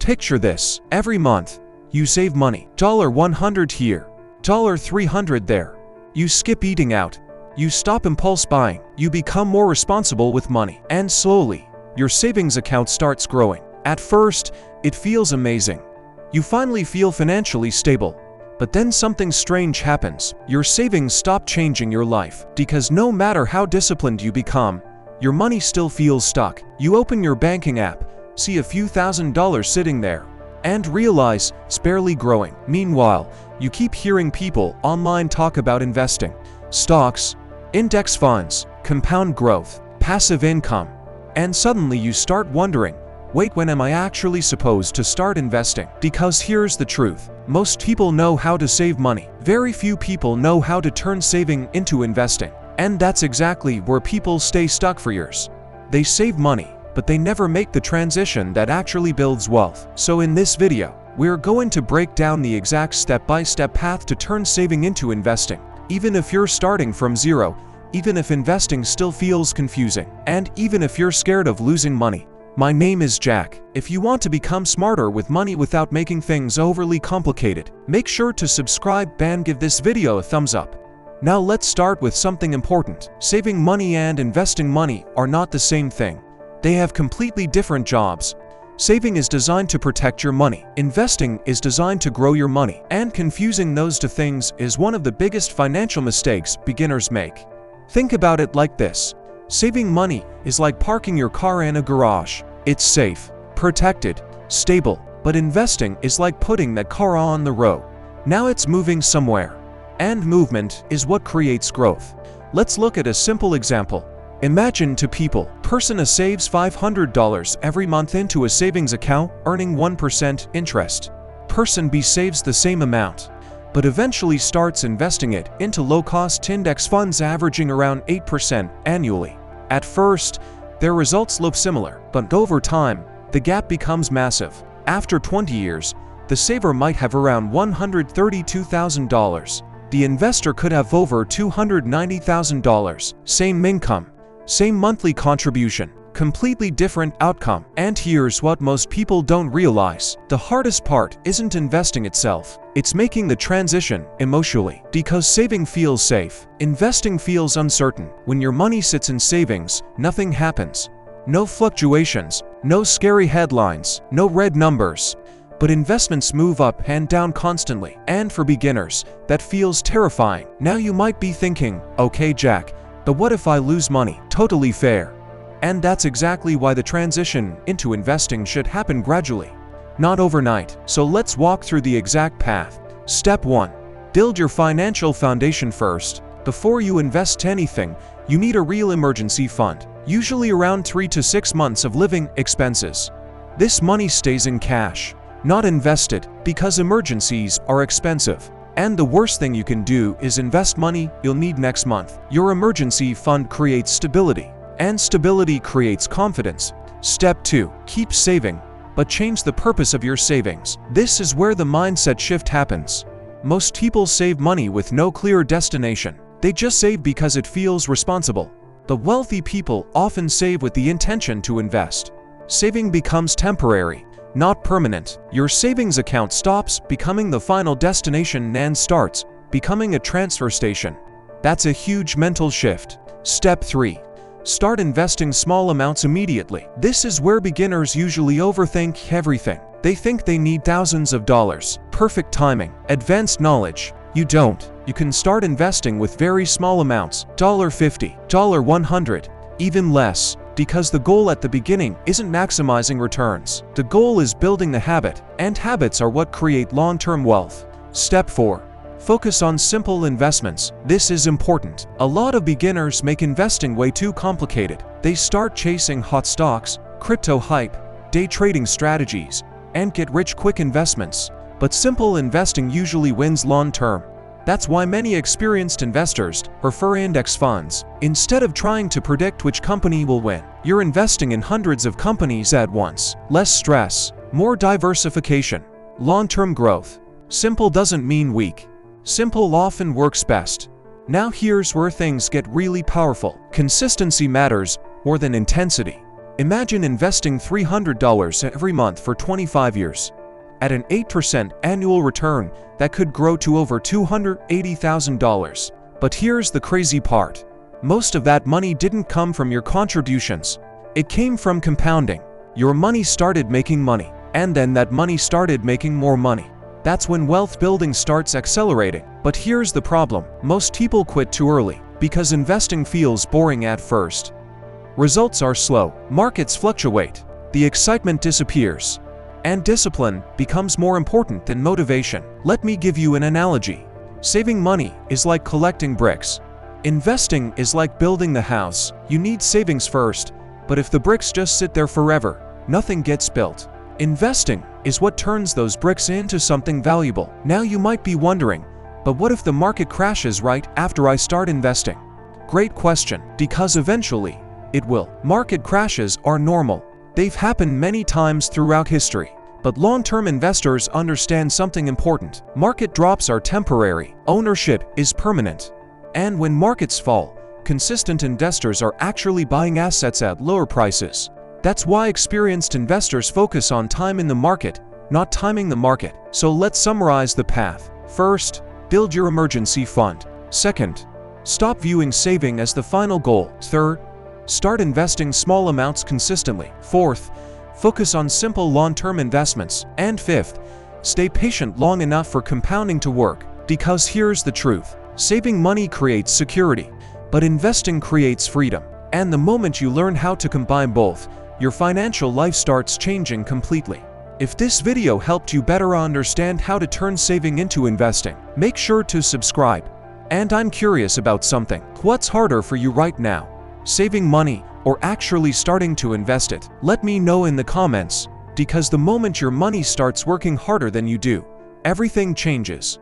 Picture this. Every month, you save money. $100 here, $300 there. You skip eating out. You stop impulse buying. You become more responsible with money. And slowly, your savings account starts growing. At first, it feels amazing. You finally feel financially stable. But then something strange happens. Your savings stop changing your life. Because no matter how disciplined you become, your money still feels stuck. You open your banking app, see a few $1,000s sitting there, and realize it's barely growing. Meanwhile, you keep hearing people online talk about investing, stocks, index funds, compound growth, passive income. And suddenly you start wondering, wait, when am I actually supposed to start investing? Because here's the truth. Most people know how to save money. Very few people know how to turn saving into investing. And that's exactly where people stay stuck for years. They save money, but they never make the transition that actually builds wealth. So in this video, we're going to break down the exact step-by-step path to turn saving into investing. Even if you're starting from zero, even if investing still feels confusing, and even if you're scared of losing money. My name is Jack. If you want to become smarter with money without making things overly complicated, make sure to subscribe and give this video a thumbs up. Now let's start with something important. Saving money and investing money are not the same thing. They have completely different jobs. Saving is designed to protect your money. Investing is designed to grow your money. And confusing those two things is one of the biggest financial mistakes beginners make. Think about it like this. Saving money is like parking your car in a garage. It's safe, protected, stable. But investing is like putting that car on the road. Now it's moving somewhere. And movement is what creates growth. Let's look at a simple example. Imagine two people. Person A saves $500 every month into a savings account, earning 1% interest. Person B saves the same amount, but eventually starts investing it into low-cost index funds averaging around 8% annually. At first, their results look similar, but over time, the gap becomes massive. After 20 years, the saver might have around $132,000. The investor could have over $290,000. Same income, same monthly contribution, completely different outcome. And here's what most people don't realize. The hardest part isn't investing itself. It's making the transition emotionally. Because saving feels safe, investing feels uncertain. When your money sits in savings, nothing happens. No fluctuations, no scary headlines, no red numbers. But investments move up and down constantly. And for beginners, that feels terrifying. Now you might be thinking, okay Jack, but what if I lose money? Totally fair. And that's exactly why the transition into investing should happen gradually, not overnight. So let's walk through the exact path. Step 1. Build your financial foundation first. Before you invest anything, you need a real emergency fund, usually around 3 to 6 months of living expenses. This money stays in cash, not invested, because emergencies are expensive. And the worst thing you can do is invest money you'll need next month. Your emergency fund creates stability, and stability creates confidence. Step 2. Keep saving, but change the purpose of your savings. This is where the mindset shift happens. Most people save money with no clear destination. They just save because it feels responsible. The wealthy people often save with the intention to invest. Saving becomes temporary, not permanent. Your savings account stops becoming the final destination and starts becoming a transfer station. That's a huge mental shift. Step 3. Start investing small amounts immediately. This is where beginners usually overthink everything. They think they need thousands of dollars, perfect timing, advanced knowledge. You don't. You can start investing with very small amounts, $50, $100, even less. Because the goal at the beginning isn't maximizing returns. The goal is building the habit, and habits are what create long-term wealth. Step 4. Focus on simple investments. This is important. A lot of beginners make investing way too complicated. They start chasing hot stocks, crypto hype, day trading strategies, and get-rich-quick investments. But simple investing usually wins long-term. That's why many experienced investors prefer index funds. Instead of trying to predict which company will win, you're investing in hundreds of companies at once. Less stress, more diversification, long-term growth. Simple doesn't mean weak. Simple often works best. Now here's where things get really powerful. Consistency matters more than intensity. Imagine investing $300 every month for 25 years. At an 8% annual return, that could grow to over $280,000. But here's the crazy part. Most of that money didn't come from your contributions. It came from compounding. Your money started making money, and then that money started making more money. That's when wealth building starts accelerating. But here's the problem. Most people quit too early because investing feels boring at first. Results are slow, markets fluctuate, the excitement disappears, and discipline becomes more important than motivation. Let me give you an analogy. Saving money is like collecting bricks. Investing is like building the house. You need savings first, but if the bricks just sit there forever, nothing gets built. Investing is what turns those bricks into something valuable. Now you might be wondering, but what if the market crashes right after I start investing? Great question, because eventually it will. Market crashes are normal. They've happened many times throughout history. But long-term investors understand something important. Market drops are temporary. Ownership is permanent. And when markets fall, consistent investors are actually buying assets at lower prices. That's why experienced investors focus on time in the market, not timing the market. So let's summarize the path. First, build your emergency fund. Second, stop viewing saving as the final goal. Third, start investing small amounts consistently. Fourth, focus on simple long-term investments. And fifth, stay patient long enough for compounding to work. Because here's the truth. Saving money creates security, but investing creates freedom. And the moment you learn how to combine both, your financial life starts changing completely. If this video helped you better understand how to turn saving into investing, make sure to subscribe. And I'm curious about something. What's harder for you right now? Saving money or actually starting to invest it? Let me know in the comments, because the moment your money starts working harder than you do, everything changes.